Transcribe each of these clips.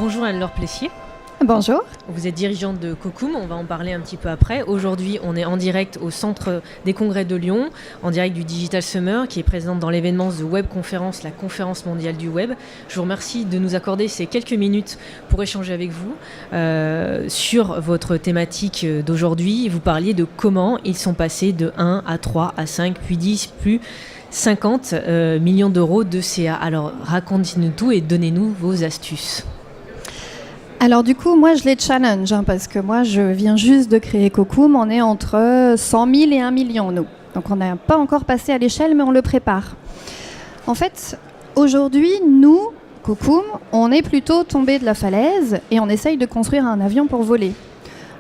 Bonjour Anne-Laure Plessier. Bonjour. Vous êtes dirigeante de Cocum, on va en parler un petit peu après. Aujourd'hui, on est en direct au Centre des Congrès de Lyon, en direct du Digital Summer, qui est présente dans l'événement The Web Conference, la conférence mondiale du web. Je vous remercie de nous accorder ces quelques minutes pour échanger avec vous sur votre thématique d'aujourd'hui. Vous parliez de comment ils sont passés de 1 à 3 à 5, puis 10, puis 50 millions d'euros de CA. Alors, racontez-nous tout et donnez-nous vos astuces. Alors du coup, moi je les challenge, parce que moi je viens juste de créer Cocum, on est entre 100 000 et 1 million nous. Donc on n'a pas encore passé à l'échelle, mais on le prépare. En fait, aujourd'hui, nous, Cocum, on est plutôt tombé de la falaise et on essaye de construire un avion pour voler.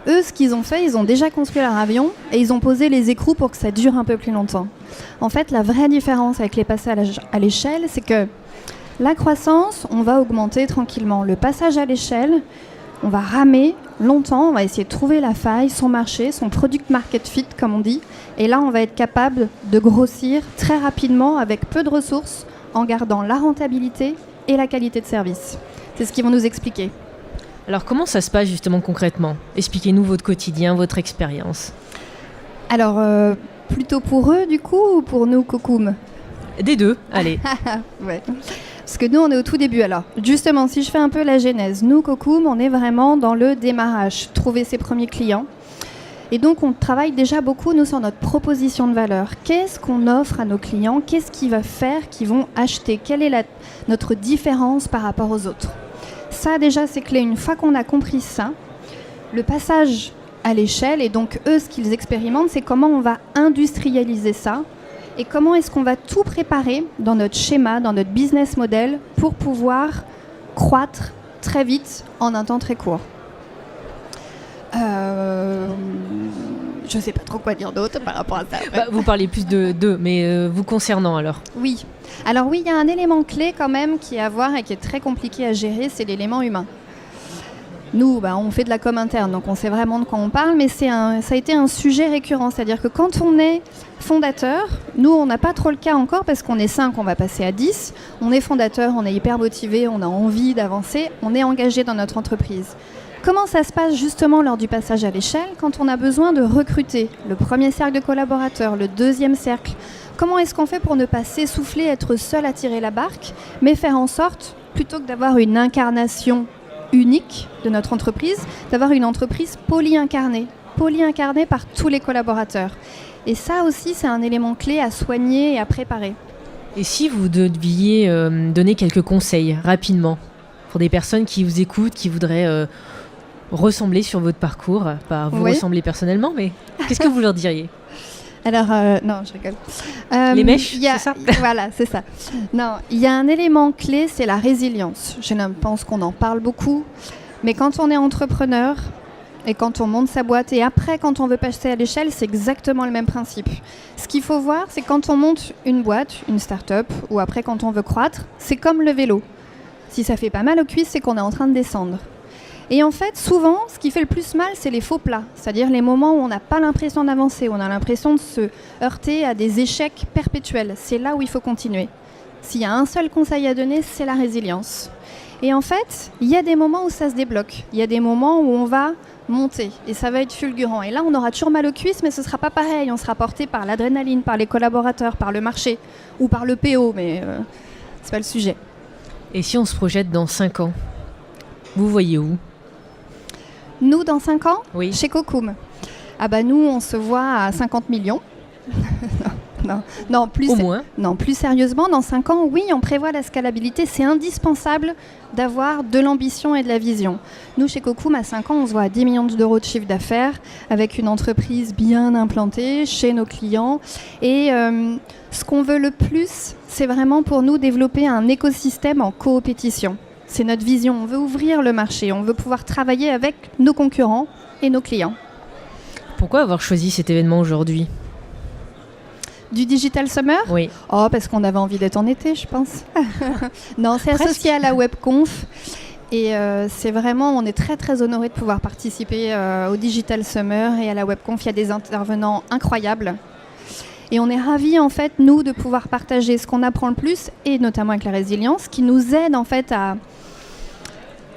Eux, ce qu'ils ont fait, ils ont déjà construit leur avion et ils ont posé les écrous pour que ça dure un peu plus longtemps. En fait, la vraie différence avec les passages à l'échelle, c'est que la croissance, on va augmenter tranquillement. Le passage à l'échelle, on va ramer longtemps, on va essayer de trouver la faille, son marché, son product market fit, comme on dit. Et là, on va être capable de grossir très rapidement avec peu de ressources, en gardant la rentabilité et la qualité de service. C'est ce qu'ils vont nous expliquer. Alors, comment ça se passe justement concrètement ? Expliquez-nous votre quotidien, votre expérience. Alors, plutôt pour eux, du coup, ou pour nous, Cocum ? Des deux, allez. Ouais. Parce que nous, on est au tout début. Alors, justement, si je fais un peu la genèse, nous, Cocum, on est vraiment dans le démarrage, trouver ses premiers clients. Et donc, on travaille déjà beaucoup, nous, sur notre proposition de valeur. Qu'est-ce qu'on offre à nos clients ? Qu'est-ce qui va faire qu'ils vont acheter ? Quelle est notre différence par rapport aux autres ? Ça, déjà, c'est clé. Une fois qu'on a compris ça, le passage à l'échelle, et donc, eux, ce qu'ils expérimentent, c'est comment on va industrialiser ça. Et comment est-ce qu'on va tout préparer dans notre schéma, dans notre business model pour pouvoir croître très vite en un temps très court. Je ne sais pas trop quoi dire d'autre par rapport à ça. Vous parlez plus de deux, mais vous concernant alors ? Oui. Alors oui, il y a un élément clé quand même qui est à voir et qui est très compliqué à gérer, c'est l'élément humain. Nous, on fait de la com interne, donc on sait vraiment de quoi on parle, mais ça a été un sujet récurrent. C'est-à-dire que quand on est fondateur, nous, on n'a pas trop le cas encore parce qu'on est 5, on va passer à 10. On est fondateur, on est hyper motivé, on a envie d'avancer, on est engagé dans notre entreprise. Comment ça se passe justement lors du passage à l'échelle quand on a besoin de recruter le premier cercle de collaborateurs, le deuxième cercle ? Comment est-ce qu'on fait pour ne pas s'essouffler, être seul à tirer la barque, mais faire en sorte, plutôt que d'avoir une incarnation unique de notre entreprise, d'avoir une entreprise polyincarnée par tous les collaborateurs. Et ça aussi, c'est un élément clé à soigner et à préparer. Et si vous deviez donner quelques conseils rapidement pour des personnes qui vous écoutent, qui voudraient ressembler sur votre parcours, pas vous ressembler personnellement, mais qu'est-ce que vous leur diriez ? Alors, non, je rigole. Les mèches, c'est ça ? Voilà, c'est ça. Non, il y a un élément clé, c'est la résilience. Je pense qu'on en parle beaucoup, mais quand on est entrepreneur et quand on monte sa boîte et après, quand on veut passer à l'échelle, c'est exactement le même principe. Ce qu'il faut voir, c'est quand on monte une boîte, une start-up, ou après quand on veut croître, c'est comme le vélo. Si ça fait pas mal aux cuisses, c'est qu'on est en train de descendre. Et en fait, souvent, ce qui fait le plus mal, c'est les faux plats. C'est-à-dire les moments où on n'a pas l'impression d'avancer, où on a l'impression de se heurter à des échecs perpétuels. C'est là où il faut continuer. S'il y a un seul conseil à donner, c'est la résilience. Et en fait, il y a des moments où ça se débloque. Il y a des moments où on va monter et ça va être fulgurant. Et là, on aura toujours mal aux cuisses, mais ce ne sera pas pareil. On sera porté par l'adrénaline, par les collaborateurs, par le marché ou par le PO, mais ce n'est pas le sujet. Et si on se projette dans 5 ans, vous voyez où ? Nous, dans 5 ans, oui. Chez Cocum. Nous, on se voit à 50 millions. Non, plus, au moins. Non, plus sérieusement, dans 5 ans, oui, on prévoit la scalabilité. C'est indispensable d'avoir de l'ambition et de la vision. Nous, chez Cocum, à 5 ans, on se voit à 10 millions d'euros de chiffre d'affaires, avec une entreprise bien implantée chez nos clients. Et ce qu'on veut le plus, c'est vraiment pour nous développer un écosystème en coopétition. C'est notre vision. On veut ouvrir le marché. On veut pouvoir travailler avec nos concurrents et nos clients. Pourquoi avoir choisi cet événement aujourd'hui ? Du Digital Summer ? Oui. Oh, parce qu'on avait envie d'être en été, je pense. Non, c'est associé à la WebConf. Et c'est vraiment, on est très très honorés de pouvoir participer au Digital Summer et à la WebConf. Il y a des intervenants incroyables. Et on est ravis, en fait, nous, de pouvoir partager ce qu'on apprend le plus, et notamment avec la résilience, qui nous aide, en fait, à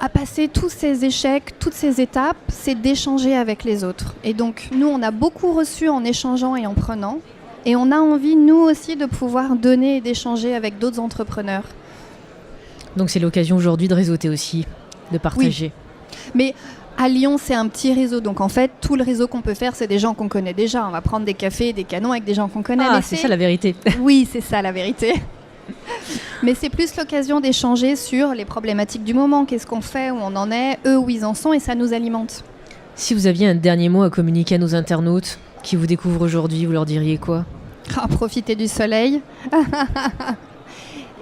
à passer tous ces échecs, toutes ces étapes, c'est d'échanger avec les autres. Et donc, nous, on a beaucoup reçu en échangeant et en prenant. Et on a envie, nous aussi, de pouvoir donner et d'échanger avec d'autres entrepreneurs. Donc, c'est l'occasion aujourd'hui de réseauter aussi, de partager. Oui. Mais à Lyon, c'est un petit réseau. Donc, en fait, tout le réseau qu'on peut faire, c'est des gens qu'on connaît déjà. On va prendre des cafés, des canons avec des gens qu'on connaît. Ah, c'est ça la vérité. Oui, c'est ça la vérité. Mais c'est plus l'occasion d'échanger sur les problématiques du moment. Qu'est-ce qu'on fait, où on en est, eux, où ils en sont, et ça nous alimente. Si vous aviez un dernier mot à communiquer à nos internautes qui vous découvrent aujourd'hui, vous leur diriez quoi ? Profitez du soleil.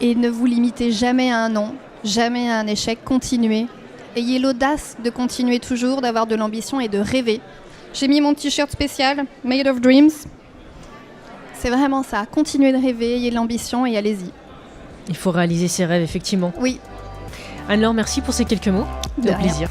Et ne vous limitez jamais à un non, jamais à un échec. Continuez. Ayez l'audace de continuer toujours, d'avoir de l'ambition et de rêver. J'ai mis mon t-shirt spécial, Made of Dreams. C'est vraiment ça. Continuez de rêver, ayez de l'ambition et allez-y. Il faut réaliser ses rêves, effectivement. Oui. Anne-Laure, merci pour ces quelques mots. De Au rien. plaisir.